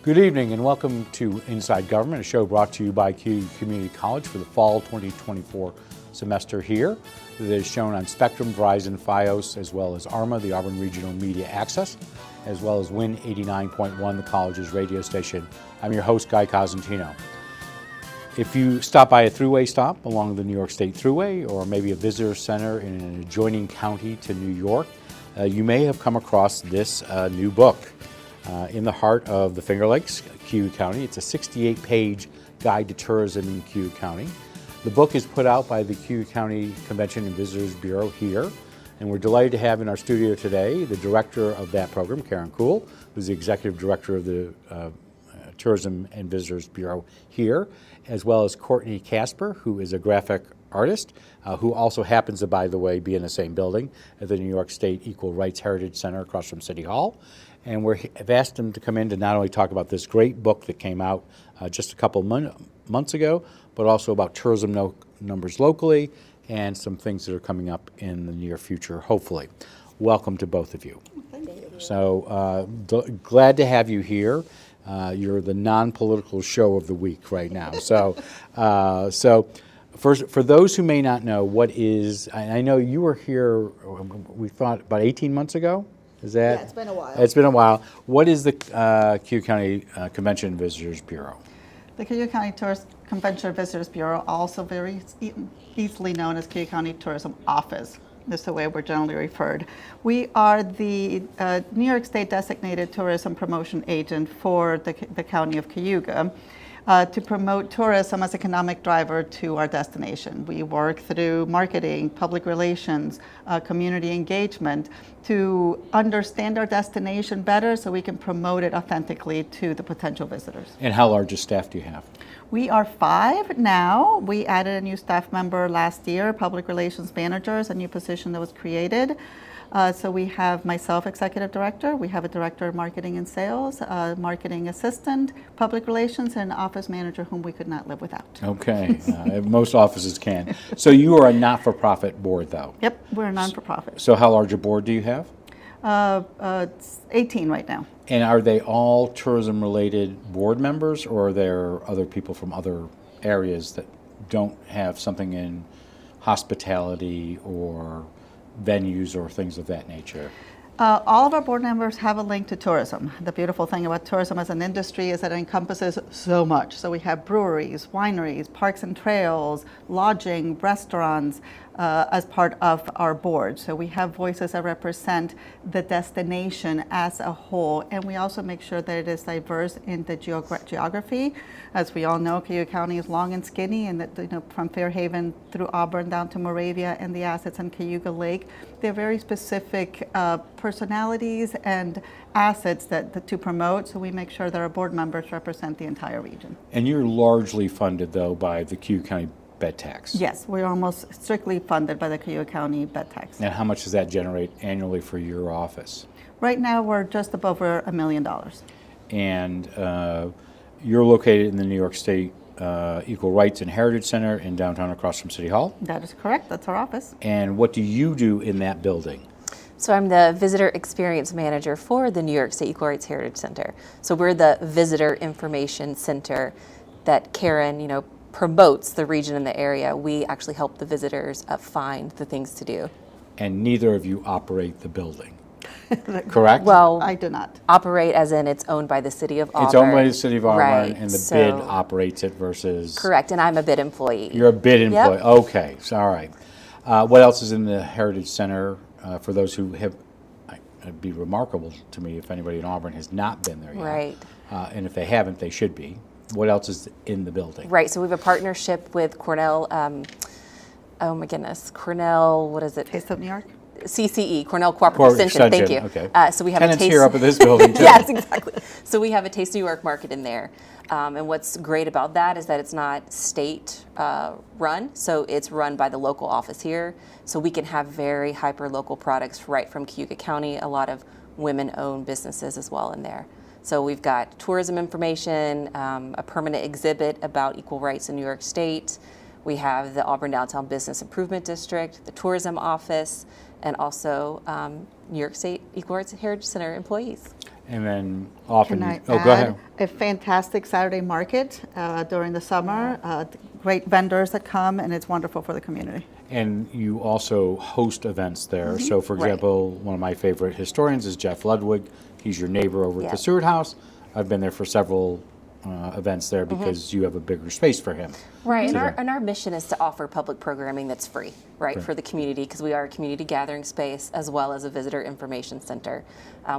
Good evening and welcome to Inside Government, a show brought to you by Cayuga Community College for the fall 2024 semester here. That is shown on Spectrum, Verizon, Fios, as well as ARMA, the Auburn Regional Media Access, as well as Win 89.1, the college's radio station. I'm your host, Guy Cosentino. If you stop by a thruway stop along the New York State Thruway, or maybe a visitor center in an adjoining county to New York, you may have come across this new book. In the heart of the Finger Lakes, Cayuga County. It's a 68-page guide to tourism in Cayuga County. The book is put out by the Cayuga County Convention and Visitors Bureau here, and we're delighted to have in our studio today the director of that program, Kuhl, who's the executive director of the Tourism and Visitors Bureau here, as well as Courtney Kasper, who is a graphic artist, who also happens to, by the way, be in the same building at the New York State Equal Rights Heritage Center across from City Hall. And we've asked them to come in to not only talk about this great book that came out just a couple months ago, but also about tourism numbers locally and some things that are coming up in the near future, hopefully. Welcome to both of you. Thank you. So glad to have you here. You're the non-political show of the week right now. So, first, for those who may not know, what is, I know you were here, we thought about 18 months ago? Is that? Yeah, it's been a while. It's been a while. What is the Cayuga County Convention and Visitors Bureau? The Cayuga County Tourist Convention and Visitors Bureau, also very easily known as Cayuga County Tourism Office. This is the way we're generally referred. We are the New York State designated tourism promotion agent for the county of Cayuga to promote tourism as economic driver to our destination. We work through marketing, public relations, community engagement to understand our destination better so we can promote it authentically to the potential visitors. And how large a staff do you have? We are 5 now. We added a new staff member last year, public relations manager is a new position that was created. So we have myself, executive director. We have a director of marketing and sales, a marketing assistant, public relations, and an office manager whom we could not live without. Okay, most offices can. So you are a not-for-profit board, though? Yep, we're a non-for-profit. So how large a board do you have? It's 18 right now. And are they all tourism-related board members, or are there other people from other areas that don't have something in hospitality or venues or things of that nature? All of our board members have a link to tourism. The beautiful thing about tourism as an industry is that it encompasses so much. So we have breweries, wineries, parks and trails, lodging, restaurants as part of our board. So we have voices that represent the destination as a whole, and we also make sure that it is diverse in the geography. As we all know, Cayuga County is long and skinny, and that, from Fairhaven through Auburn down to Moravia and the assets on Cayuga Lake, they're very specific personalities and assets to promote, so we make sure that our board members represent the entire region. And you're largely funded, though, by the Cayuga County bed tax? Yes, we're almost strictly funded by the Cayuga County bed tax. And how much does that generate annually for your office? Right now, we're just above $1 million. And you're located in the New York State Equal Rights and Heritage Center in downtown across from City Hall? That is correct. That's our office. And what do you do in that building? So I'm the Visitor Experience Manager for the New York State Equal Rights Heritage Center. So we're the Visitor Information Center that Karen, promotes the region and the area. We actually help the visitors find the things to do. And neither of you operate the building, correct? Well, I do not. Operate as in it's owned by the city of Auburn. It's owned by the city of Auburn, right. And the bid operates it versus... Correct, and I'm a bid employee. You're a bid employee, Yep. Okay, so, all right. What else is in the Heritage Center for those who have... It'd be remarkable to me if anybody in Auburn has not been there yet. Right. And if they haven't, they should be. What else is in the building? Right, so we have a partnership with Cornell, oh my goodness, Cornell, what is it? Taste of New York? CCE, Cornell Cooperative Extension, thank you. Okay. So we have Tenants a taste here up at this building too. Yes, exactly. So we have a Taste New York market in there. And what's great about that is that it's not state run, so it's run by the local office here. So we can have very hyper-local products right from Cayuga County, a lot of women-owned businesses as well in there. So we've got tourism information, a permanent exhibit about equal rights in New York State. We have the Auburn Downtown Business Improvement District, the tourism office, and also New York State Equal Rights Heritage Center employees. And then often, Can I go add ahead. a fantastic Saturday market during the summer, great vendors that come, and it's wonderful for the community. And you also host events there. So, for Right. example, one of my favorite historians is Jeff Ludwig. He's your neighbor over at Yeah. the Seward House. I've been there for several events there because you have a bigger space for him. Right, So and our mission is to offer public programming that's free, right, Right. for the community, because we are a community gathering space as well as a visitor information center.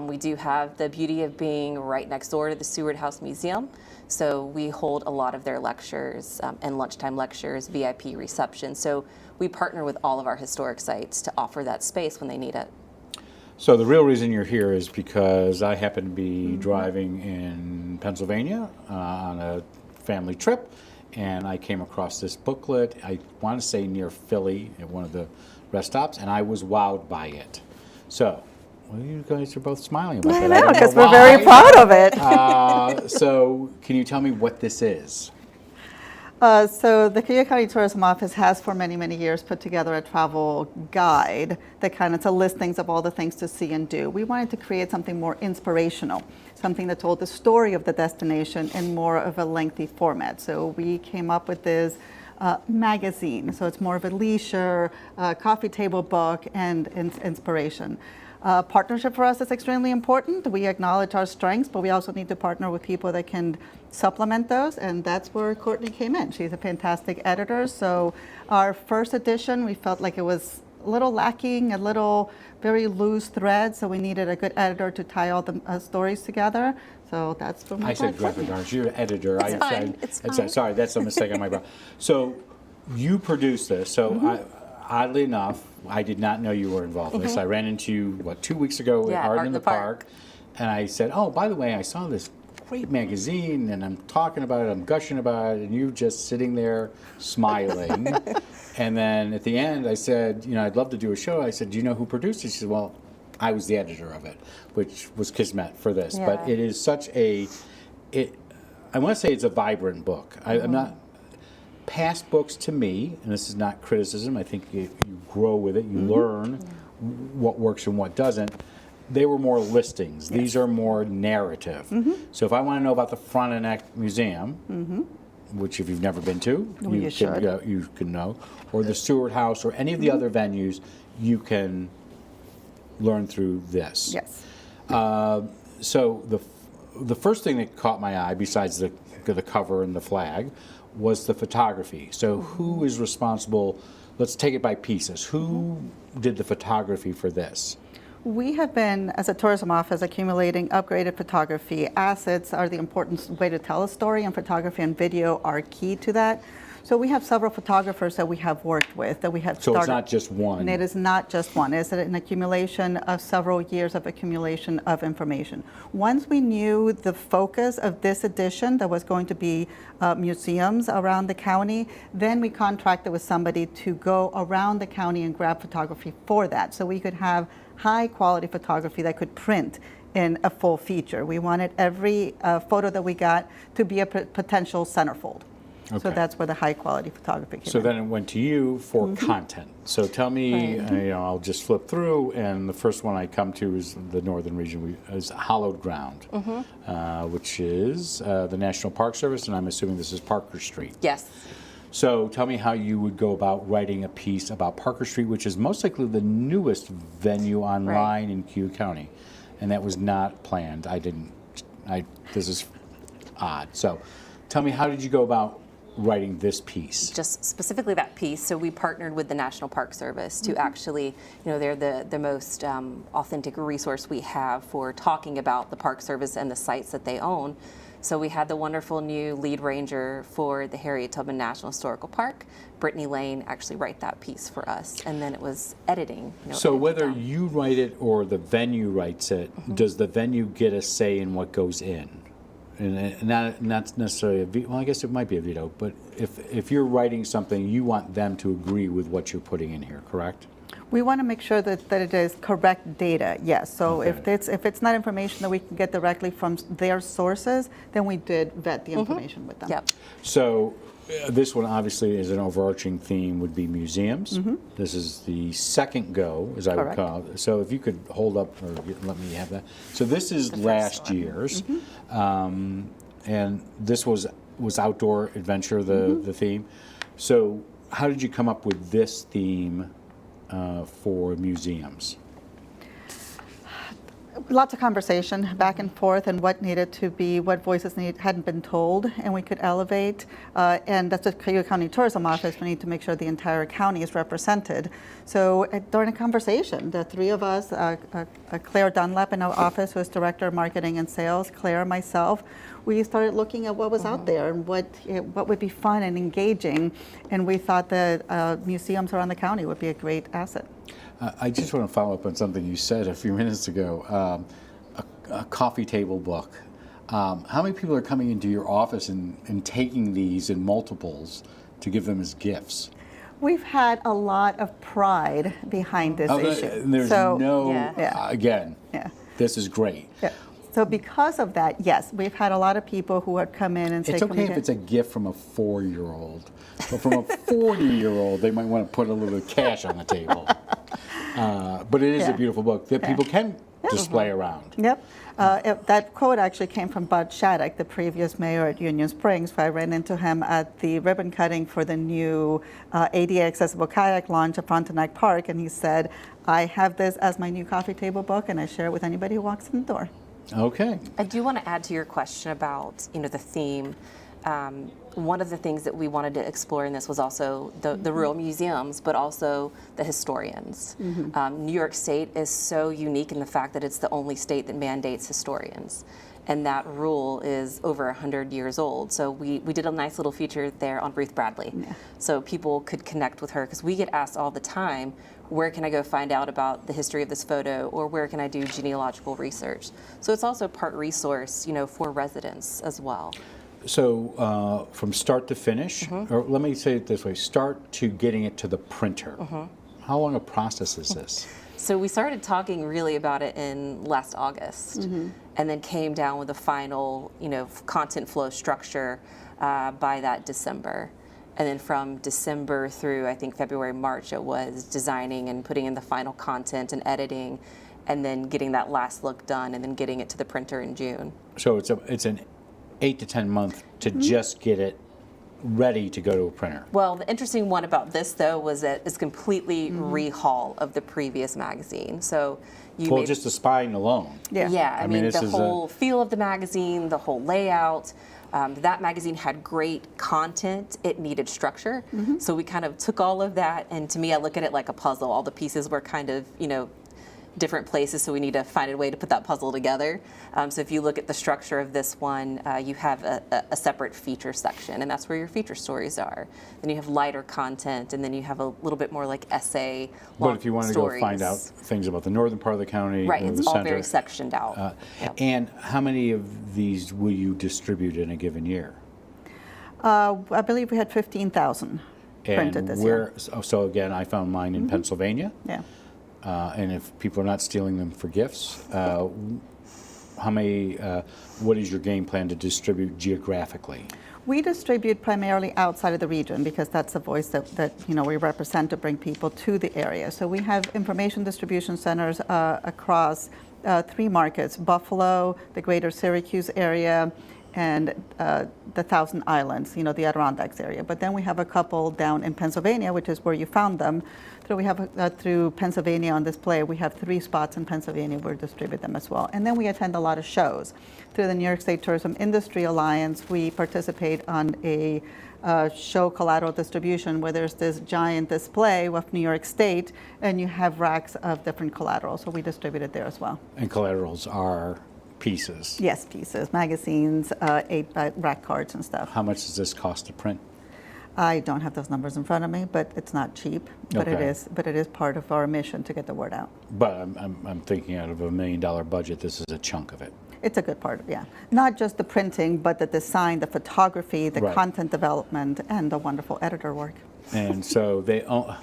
We do have the beauty of being right next door to the Seward House Museum, so we hold a lot of their lectures and lunchtime lectures, VIP reception. So we partner with all of our historic sites to offer that space when they need it. So the real reason you're here is because I happen to be driving in Pennsylvania on a family trip, and I came across this booklet, I want to say near Philly at one of the rest stops, and I was wowed by it. So, well, you guys are both smiling about I that. know, don't because we're why. very proud of it. So can you tell me what this is? So the Cayuga County Tourism Office has for many, many years put together a travel guide that kind of to listings of all the things to see and do. We wanted to create something more inspirational, something that told the story of the destination in more of a lengthy format. So we came up with this magazine. So it's more of a leisure, coffee table book and inspiration. Partnership for us is extremely important. We acknowledge our strengths, but we also need to partner with people that can supplement those, and that's where Courtney came in. She's a fantastic editor. So our first edition, we felt like it was a little lacking, a little very loose thread, so we needed a good editor to tie all the stories together. So that's when we I said brought graphic Courtney. artist. You're an editor. It's I fine. said, It's fine. Sorry, that's a mistake on my part. So you produced this. So oddly enough, I did not know you were involved in this. I ran into you, 2 weeks ago Yeah, at Art in the Park. And I said, oh, by the way, I saw this great magazine, and I'm talking about it, I'm gushing about it, and you just sitting there smiling. And then at the end, I said, I'd love to do a show. I said, do you know who produced it? She said, well, I was the editor of it, which was kismet for this. But Yeah. it is such I want to say it's a vibrant book. I'm not, past books to me, and this is not criticism, I think you grow with it, you learn what works and what doesn't. They were more listings. These are more narrative. So if I want to know about the Frontenac Museum, which if you've never been to, Well, you should. you can know, or the Seward House, or any of the other venues, you learn through this. Yes. So the first thing that caught my eye, besides the cover and the flag, was the photography. So who is responsible? Let's take it by pieces. Who did the photography for this? We have been, as a tourism office, accumulating upgraded photography. Assets are the important way to tell a story, and photography and video are key to that. So we have several photographers that we have worked with, that we have So started. it's not just one. And it is not just one. It's an accumulation of several years of accumulation of information. Once we knew the focus of this edition, that was going to be museums around the county, then we contracted with somebody to go around the county and grab photography for that. So we could have high quality photography that could print in a full feature. We wanted every photo that we got to be a potential centerfold. So Okay. that's where the high quality photography came So in. then it went to you for content. So tell me, I'll just flip through, and the first one I come to is the northern region, is Hallowed Ground, which is the National Park Service, and I'm assuming this is Parker Street. Yes. So tell me how you would go about writing a piece about Parker Street, which is most likely the newest venue online in Cayuga County, and that was not planned. This is odd. So tell me, how did you go about writing this piece? Just specifically that piece. So we partnered with the National Park Service to actually, they're the most authentic resource we have for talking about the Park Service and the sites that they own. So we had the wonderful new lead ranger for the Harriet Tubman National Historical Park, Brittany Lane, actually write that piece for us. And then it was editing. So edited whether down. you write it or the venue writes it, does the venue get a say in what goes in? And not necessarily a veto. Well, I guess it might be a veto, but if you're writing something, you want them to agree with what you're putting in here, correct? We want to make sure that it is correct data, yes. So Okay. if it's not information that we can get directly from their sources, then we did vet the information with them. Yep. So this one obviously is an overarching theme would be museums. This is the second go, as I Correct. recall. So if you could hold up or let me have that. So this is last year's, and this was outdoor adventure, the theme. So how did you come up with this theme for museums? Lots of conversation back and forth and what needed to be, what voices hadn't been told, and we could elevate. And that's the Cayuga County Tourism Office. We need to make sure the entire county is represented. So during a conversation, the three of us, Claire Dunlap in our office, who is Director of Marketing and Sales, Claire, myself, we started looking at what was out there and what would be fun and engaging. And we thought that museums around the county would be a great asset. I just want to follow up on something you said a few minutes ago, a coffee table book. How many people are coming into your office and taking these in multiples to give them as gifts? We've had a lot of pride behind this issue. There's Yeah. again, Yeah. this is great. Yeah. So because of that, yes, we've had a lot of people who would come in and say, It's okay if it's a gift from a 4-year-old, but from a 40-year-old, they might want to put a little cash on the table. But it is a beautiful book that people can display around. Yep. That quote actually came from Bud Shattuck, the previous mayor at Union Springs, where I ran into him at the ribbon cutting for the new ADA accessible kayak launch at Frontenac Park, and he said, I have this as my new coffee table book, and I share it with anybody who walks in the door. Okay. I do want to add to your question about the theme. One of the things that we wanted to explore in this was also the rural museums, but also the historians. New York State is so unique in the fact that it's the only state that mandates historians. And that rule is over 100 years old. So we did a nice little feature there on Ruth Bradley. So people could connect with her, because we get asked all the time, where can I go find out about the history of this photo, or where can I do genealogical research? So it's also part resource, for residents as well. So from start to finish, or let me say it this way, start to getting it to the printer. How long a process is this? So we started talking really about it in last August, and then came down with a final, content flow structure by that December. And then from December through, I think, February, March, it was designing and putting in the final content and editing, and then getting that last look done, and then getting it to the printer in June. So it's an 8 to 10 month to just get it ready to go to a printer. Well, the interesting one about this, though, was that it's completely rehaul of the previous magazine. So Just the spine alone. Yeah, I mean this the is whole feel of the magazine, the whole layout. That magazine had great content. It needed structure. So we kind of took all of that, and to me, I look at it like a puzzle. All the pieces were kind of, different places, so we need to find a way to put that puzzle together. So if you look at the structure of this one, you have a separate feature section, and that's where your feature stories are. Then you have lighter content, and then you have a little bit more like essay, But if you want to stories. go find out things about the northern part of the county, Right, or it's the all center. very sectioned out. Yep. And how many of these will you distribute in a given year? I believe we had 15,000 printed And this where? year. So again, I found mine in Pennsylvania. Yeah. And if people are not stealing them for gifts, how many? What is your game plan to distribute geographically? We distribute primarily outside of the region, because that's the voice that we represent to bring people to the area. So we have information distribution centers across 3 markets: Buffalo, the greater Syracuse area, and the Thousand Islands, the Adirondacks area. But then we have a couple down in Pennsylvania, which is where you found them. So we have through Pennsylvania on display. We have 3 spots in Pennsylvania where we distribute them as well. And then we attend a lot of shows. Through the New York State Tourism Industry Alliance, we participate on a show collateral distribution, where there's this giant display of New York State, and you have racks of different collateral. So we distribute it there as well. And collaterals are pieces. Yes, pieces, magazines, 8 rack cards and stuff. How much does this cost to print? I don't have those numbers in front of me, but it's not cheap. But Okay. it is part of our mission to get the word out. But I'm thinking out of a $1 million budget, this is a chunk of it. It's a good part of not just the printing, but the design, the photography, the Right. content development, and the wonderful editor work. And so they own.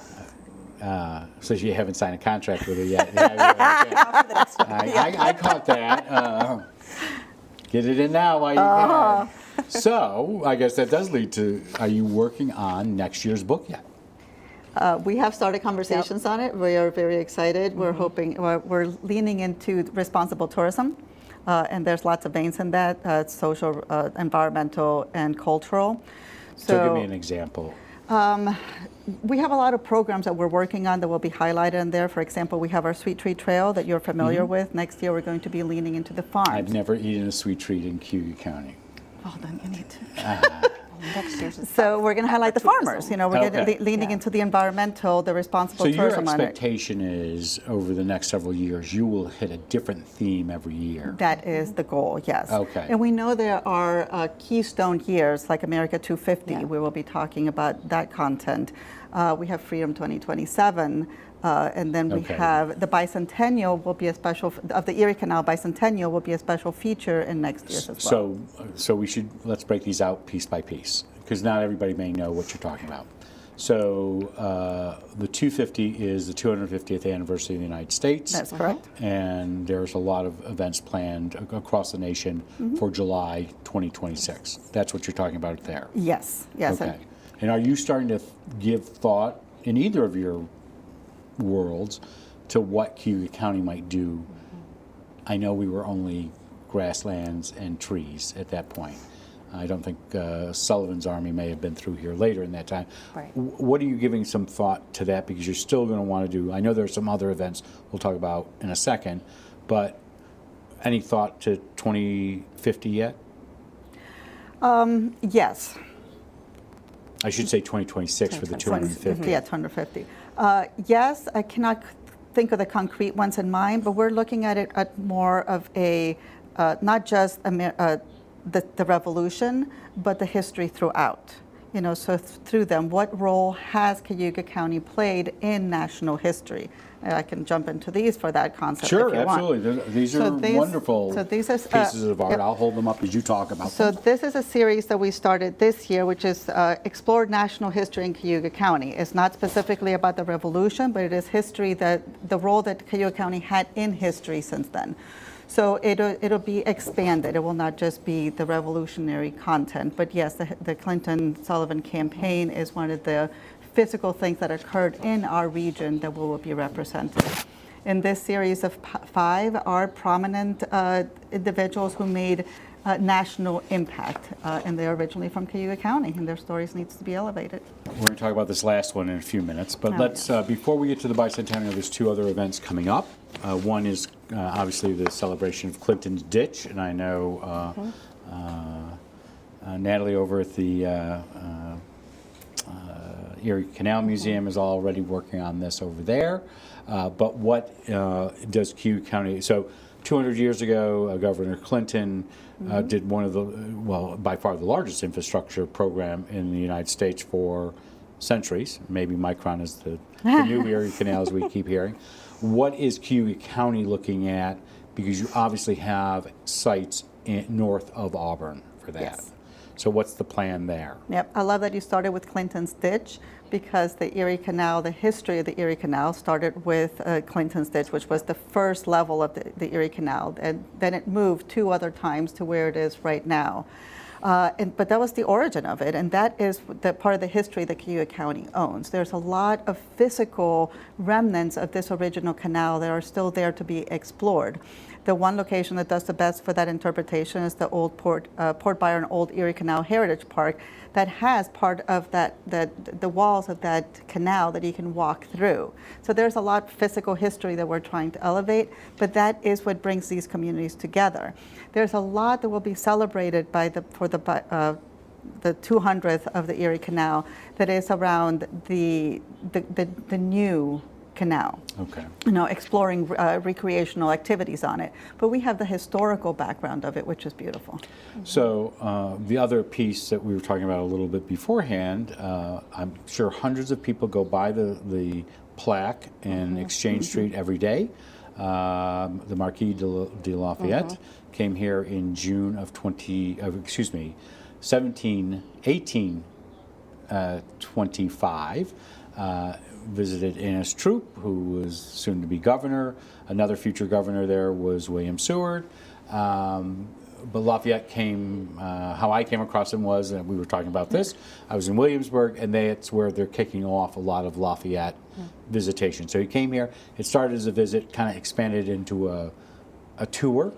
So you haven't signed a contract with it yet. I caught that. Get it in now while you can. So I guess that does lead to, are you working on next year's book yet? We have started conversations on it. We are very excited. We're hoping, we're leaning into responsible tourism, and there's lots of veins in that, social, environmental, and cultural. So give me an example. We have a lot of programs that we're working on that will be highlighted in there. For example, we have our Sweet Treat Trail that you're familiar with. Next year, we're going to be leaning into the farms. I've never eaten a sweet treat in Cayuga County. Well, then you need to. Next year's. So we're going to highlight the farmers. You know, we're Okay. leaning into the environmental, the responsible So your tourism on it. expectation is over the next several years, you will hit a different theme every year. That is the goal, yes. Okay. And we know there are keystone years like America 250. Yeah. We will be talking about that content. We have Freedom 2027. And then we Okay. have the bicentennial will be a special, of the Erie Canal bicentennial will be a special feature in next year's as well. So let's break these out piece by piece, because not everybody may know what you're talking about. So the 250 is the 250th anniversary of the United States. That's correct. And there's a lot of events planned across the nation for July 2026. That's what you're talking about there. Yes, yes. Okay. And are you starting to give thought in either of your worlds to what Cayuga County might do? I know we were only grasslands and trees at that point. I don't think Sullivan's Army may have been through here later in that time. Right. What are you giving some thought to that? Because you're still going to want to do, I know there's some other events we'll talk about in a second, but any thought to 2050 yet? Yes. I should say 2026 for the 250. Yeah, 250. Yes, I cannot think of the concrete ones in mind, but we're looking at it at more of a, not just the revolution, but the history throughout. You know, so through them, what role has Cayuga County played in national history? And I can jump into these for that concept Sure, if you want. absolutely. These So are these- wonderful so these are, pieces of art. yep. I'll hold them up as you talk about So them. this is a series that we started this year, which is Explore National History in Cayuga County. It's not specifically about the revolution, but it is history, that the role that Cayuga County had in history since then. So it'll be expanded. It will not just be the revolutionary content, but yes, the Clinton-Sullivan campaign is one of the physical things that occurred in our region that will be represented. In this series of 5 are prominent individuals who made national impact, and they're originally from Cayuga County, and their stories needs to be elevated. We're going to talk about this last one in a few minutes, but Oh, let's, before we get to the bicentennial, there's 2 other events coming up. One is obviously the celebration of Clinton's Ditch, and I know Natalie over at the Erie Canal Museum is already working on this over there. But what does Cayuga County, so 200 years ago, Governor Clinton did one of the, well, by far the largest infrastructure program in the United States for centuries. Maybe Micron is the new Erie Canal, as we keep hearing. What is Cayuga County looking at? Because you obviously have sites north of Auburn for that. Yes. So what's the plan there? Yep, I love that you started with Clinton's Ditch, because the Erie Canal, the history of the Erie Canal started with Clinton's Ditch, which was the first level of the Erie Canal, and then it moved 2 other times to where it is right now. But that was the origin of it, and that is the part of the history that Cayuga County owns. There's a lot of physical remnants of this original canal that are still there to be explored. The one location that does the best for that interpretation is the old Port Byron Old Erie Canal Heritage Park, that has part of the walls of that canal that you can walk through. So there's a lot of physical history that we're trying to elevate, but that is what brings these communities together. There's a lot that will be celebrated for the 200th of the Erie Canal, that is around the new canal. Okay. You know, exploring recreational activities on it. But we have the historical background of it, which is beautiful. So the other piece that we were talking about a little bit beforehand, I'm sure hundreds of people go by the plaque in Exchange Street every day. The Marquis de Lafayette came here in June of 1825. visited Annis Troop, who was soon to be governor. Another future governor there was William Seward. But Lafayette came, how I came across him was, and we were talking about this, I was in Williamsburg, and that's where they're kicking off a lot of Lafayette visitation. So he came here, it started as a visit, kind of expanded into a tour.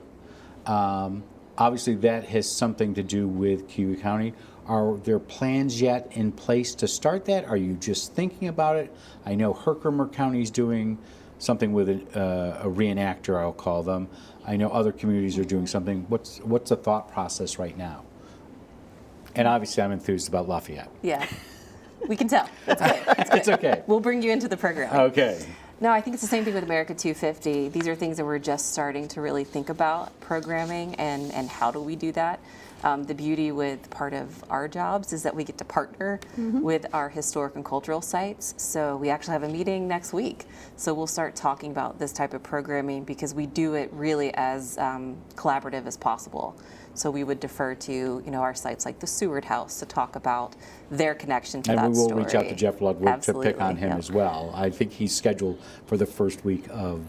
Obviously that has something to do with Cayuga County. Are there plans yet in place to start that? Are you just thinking about it? I know Herkimer County is doing something with a reenactor, I'll call them. I know other communities are doing something. What's the thought process right now? And obviously I'm enthused about Lafayette. Yeah, we can tell. It's good. It's okay. We'll bring you into the program. Okay. No, I think it's the same thing with America 250. These are things that we're just starting to really think about programming and how do we do that. The beauty with part of our jobs is that we get to partner with our historic and cultural sites. So we actually have a meeting next week. So we'll start talking about this type of programming because we do it really as collaborative as possible. So we would defer to our sites like the Seward House to talk about their connection to that story. And we will reach out to Jeff Ludwig Absolutely, to pick on him as well. I think he's scheduled for the first week of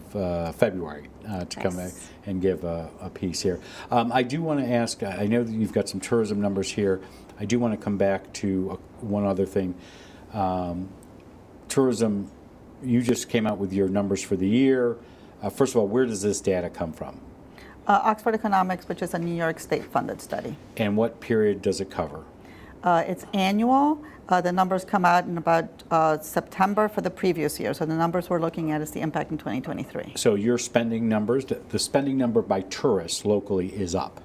February to come and give a piece here. I do want to ask, I know that you've got some tourism numbers here. I do want to come back to one other thing. Tourism, you just came out with your numbers for the year. First of all, where does this data come from? Oxford Economics, which is a New York State funded study. And what period does it cover? It's annual. The numbers come out in about September for the previous year. So the numbers we're looking at is the impact in 2023. So your spending numbers, the spending number by tourists locally is up.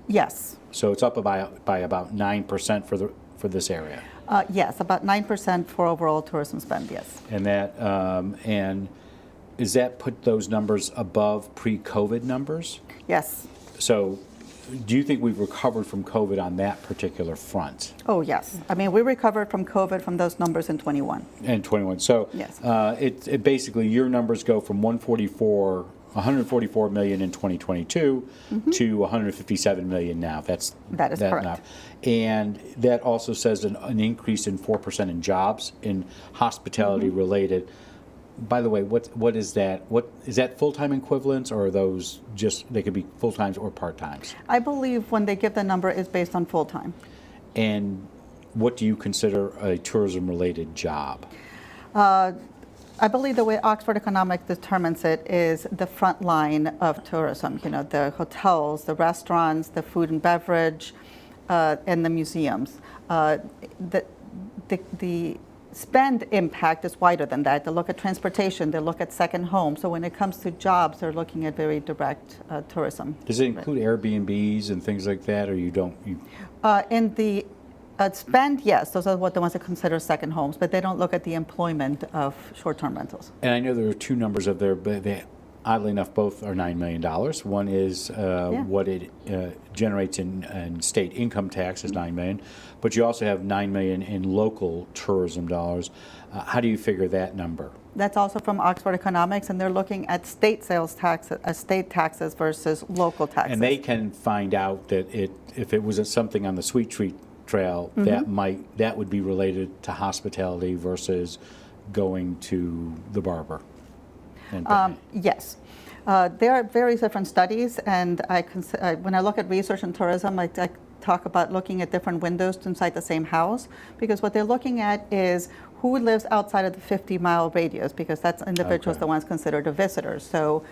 Yes. So it's up by about 9% for this area. Yes, about 9% for overall tourism spend, yes. And that and is that put those numbers above pre-COVID numbers? Yes. So do you think we've recovered from COVID on that particular front? Oh, yes. I mean, we recovered from COVID from those numbers in 21. And 21. So yes. It basically, your numbers go from 144 million in 2022 to 157 million now. That is correct. Now. And that also says an increase in 4% in jobs in hospitality related. By the way, what is that? What is that full-time equivalents, or are those just, they could be full-times or part-times? I believe when they give the number is based on full-time. And what do you consider a tourism-related job? I believe the way Oxford Economics determines it is the front line of tourism. The hotels, the restaurants, the food and beverage, and the museums. The spend impact is wider than that. They look at transportation, they look at second home. So when it comes to jobs, they're looking at very direct tourism. Does it include Airbnbs and things like that, or you don't? In the spend, yes, those are the ones that consider second homes, but they don't look at the employment of short-term rentals. And I know there are two numbers up there, but they, oddly enough, both are $9 million. One is what it generates in state income tax is $9 million, but you also have $9 million in local tourism dollars. How do you figure that number? That's also from Oxford Economics, and they're looking at state sales tax, state taxes versus local taxes. And they can find out that if it was something on the Sweet Treat Trail, that would be related to hospitality versus going to the barber. Yes. There are various different studies, and when I look at research and tourism, I talk about looking at different windows inside the same house, because what they're looking at is who lives outside of the 50-mile radius, because that's individuals the ones considered a visitor. So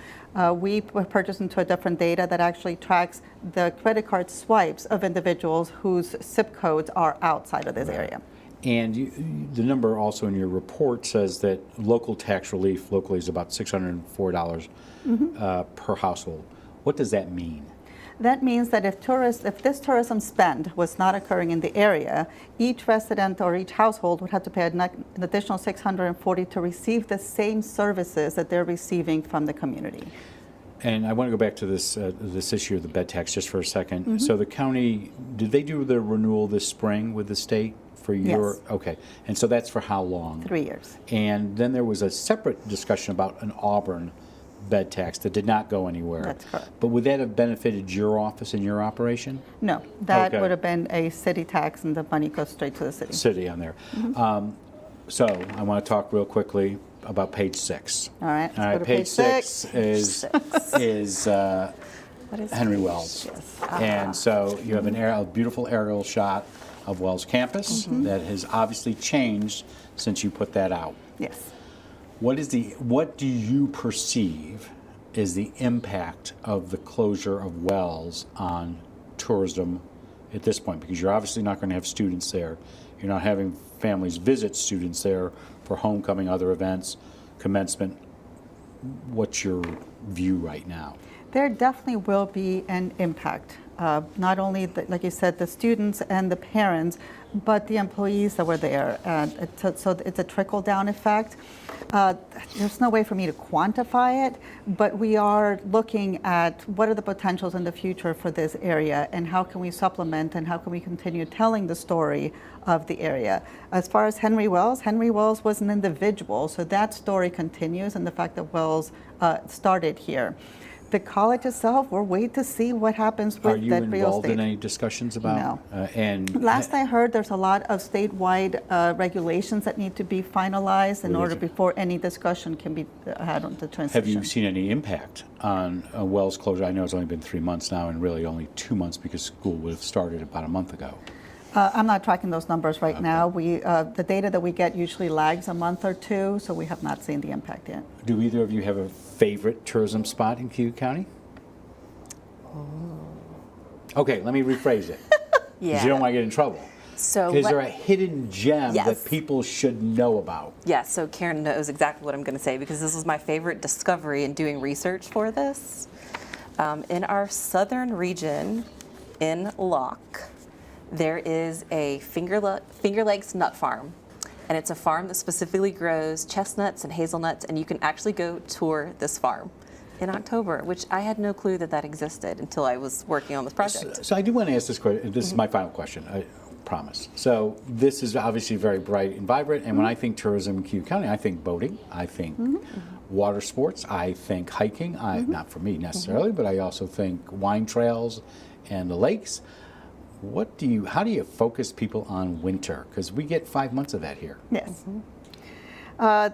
we purchased into a different data that actually tracks the credit card swipes of individuals whose zip codes are outside of this area. And the number also in your report says that local tax relief locally is about $604 per household. What does that mean? That means that if this tourism spend was not occurring in the area, each resident or each household would have to pay an additional $640 to receive the same services that they're receiving from the community. And I want to go back to this issue of the bed tax just for a second. So the county, did they do the renewal this spring with the state for your? Yes. Okay. And so that's for how long? 3 years. And then there was a separate discussion about an Auburn bed tax that did not go anywhere. That's correct. But would that have benefited your office and your operation? No, that Okay. would have been a city tax, and the money goes straight to the city. City on there. So I want to talk real quickly about page 6. All right, let's All go right, to page page 6 six. is What is Henry page? Wells. Yes. And so you have a beautiful aerial shot of Wells campus that has obviously changed since you put that out. Yes. What do you perceive is the impact of the closure of Wells on tourism at this point? Because you're obviously not going to have students there. You're not having families visit students there for homecoming, other events, commencement. What's your view right now? There definitely will be an impact. Not only, like you said, the students and the parents, but the employees that were there. So it's a trickle-down effect. There's no way for me to quantify it, but we are looking at what are the potentials in the future for this area and how can we supplement and how can we continue telling the story of the area. As far as Henry Wells was an individual, so that story continues, and the fact that Wells started here. The college itself, we're waiting to see what happens with Are you that real involved estate. in any discussions about? No. And Last I heard, there's a lot of statewide regulations that need to be finalized in order before any discussion can be had on the transition. have you seen any impact on Wells closure? I know it's only been 3 months now, and really only 2 months because school would have started about a month ago. I'm not tracking those numbers right now. The data that we get usually lags a month or two, so we have not seen the impact yet. Do either of you have a favorite tourism spot in Cayuga County? Okay, let me rephrase it. Yeah. 'Cause you don't want to get in trouble. So Is there a hidden gem Yes. that people should know about? Yeah, so Karen knows exactly what I'm going to say because this was my favorite discovery in doing research for this. In our southern region in Locke, there is a Finger Lakes nut farm. And it's a farm that specifically grows chestnuts and hazelnuts, and you can actually go tour this farm in October, which I had no clue that existed until I was working on this project. So I do want to ask this question. This is my final question, I promise. So this is obviously very bright and vibrant, and when I think tourism in Cayuga County, I think boating, I think water sports, I think hiking, not for me necessarily, but I also think wine trails and the lakes. How do you focus people on winter? Because we get 5 months of that here. Yes.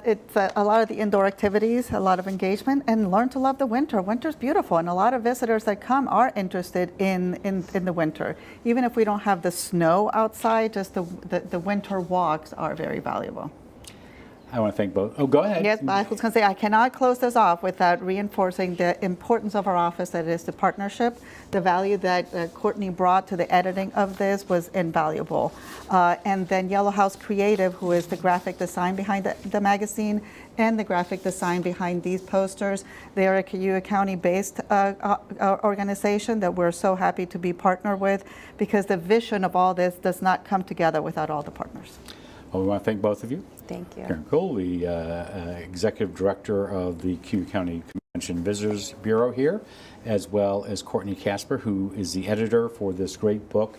It's a lot of the indoor activities, a lot of engagement, and learn to love the winter. Winter's beautiful, and a lot of visitors that come are interested in the winter. Even if we don't have the snow outside, just the winter walks are very valuable. I want to thank both. Oh, go ahead. Yes, I was going to say, I cannot close this off without reinforcing the importance of our office, that it is the partnership. The value that Courtney brought to the editing of this was invaluable. And then Yellow House Creative, who is the graphic design behind the magazine and the graphic design behind these posters. They are a Cayuga County-based organization that we're so happy to be partnered with, because the vision of all this does not come together without all the partners. Well, we want to thank both of you. Thank you. Karen Kuhl, the Executive Director of the Cayuga County Convention Visitors Bureau here, as well as Courtney Kasper, who is the editor for this great book,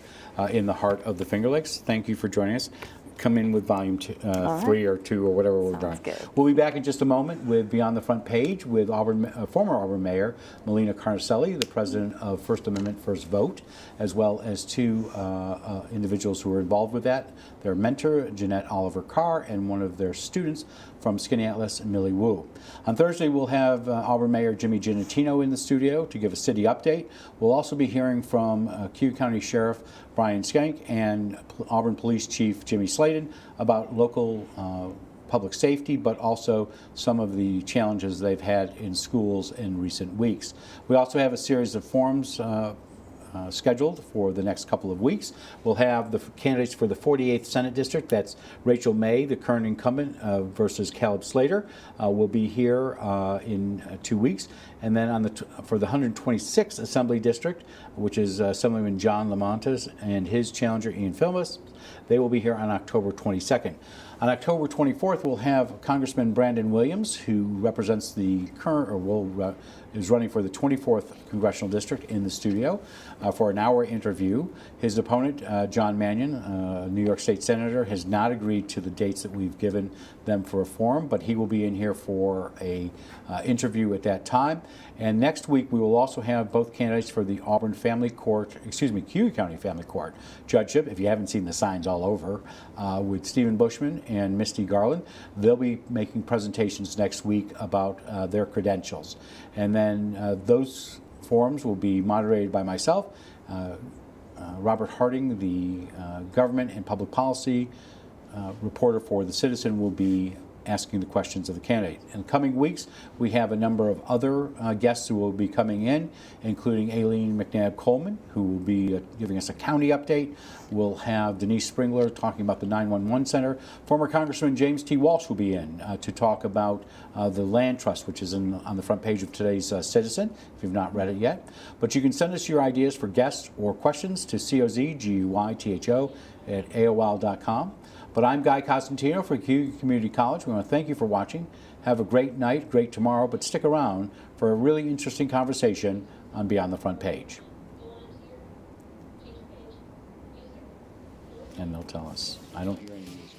In the Heart of the Finger Lakes. Thank you for joining us. Come in with volume 3 or 2 or whatever we're doing. Good. We'll be back in just a moment with Beyond the Front Page with former Auburn Mayor Melina Carnicelli, the president of First Amendment First Vote, as well as 2 individuals who were involved with that. Their mentor, Jeanette Oliver Carr, and one of their students from Skinny Atlas, Millie Wu. On Thursday, we'll have Auburn Mayor Jimmy Giannatino in the studio to give a city update. We'll also be hearing from Cayuga County Sheriff Brian Skank and Auburn Police Chief Jimmy Sladen about local public safety, but also some of the challenges they've had in schools in recent weeks. We also have a series of forums scheduled for the next couple of weeks. We'll have the candidates for the 48th Senate District. That's Rachel May, the current incumbent, versus Caleb Slater. Will be here in 2 weeks. And then for the 126th Assembly District, which is Assemblyman John Lamontes and his challenger Ian Filmus, they will be here on October 22nd. On October 24th, we'll have Congressman Brandon Williams, who represents the current, or will is running for the 24th Congressional District in the studio for an hour interview. His opponent, John Mannion, a New York State Senator, has not agreed to the dates that we've given them for a forum, but he will be in here for a interview at that time. And next week we will also have both candidates for the Auburn Family Court, Cayuga County Family Court judgeship, if you haven't seen the signs all over, with Stephen Bushman and Misty Garland. They'll be making presentations next week about their credentials. And then those forums will be moderated by myself, Robert Harding, the government and public policy reporter for The Citizen, will be asking the questions of the candidate. In the coming weeks, we have a number of other guests who will be coming in, including Aileen McNabb Coleman, who will be giving us a county update. We'll have Denise Springler talking about the 911 Center. Former Congressman James T. Walsh will be in to talk about the land trust, which is on the front page of today's Citizen, if you've not read it yet. But you can send us your ideas for guests or questions to cozguytho@aol.com. But I'm Guy Costantino for Cayuga Community College. We want to thank you for watching. Have a great night, great tomorrow, but stick around for a really interesting conversation on Beyond the Front Page. And they'll tell us. I don't hear any music.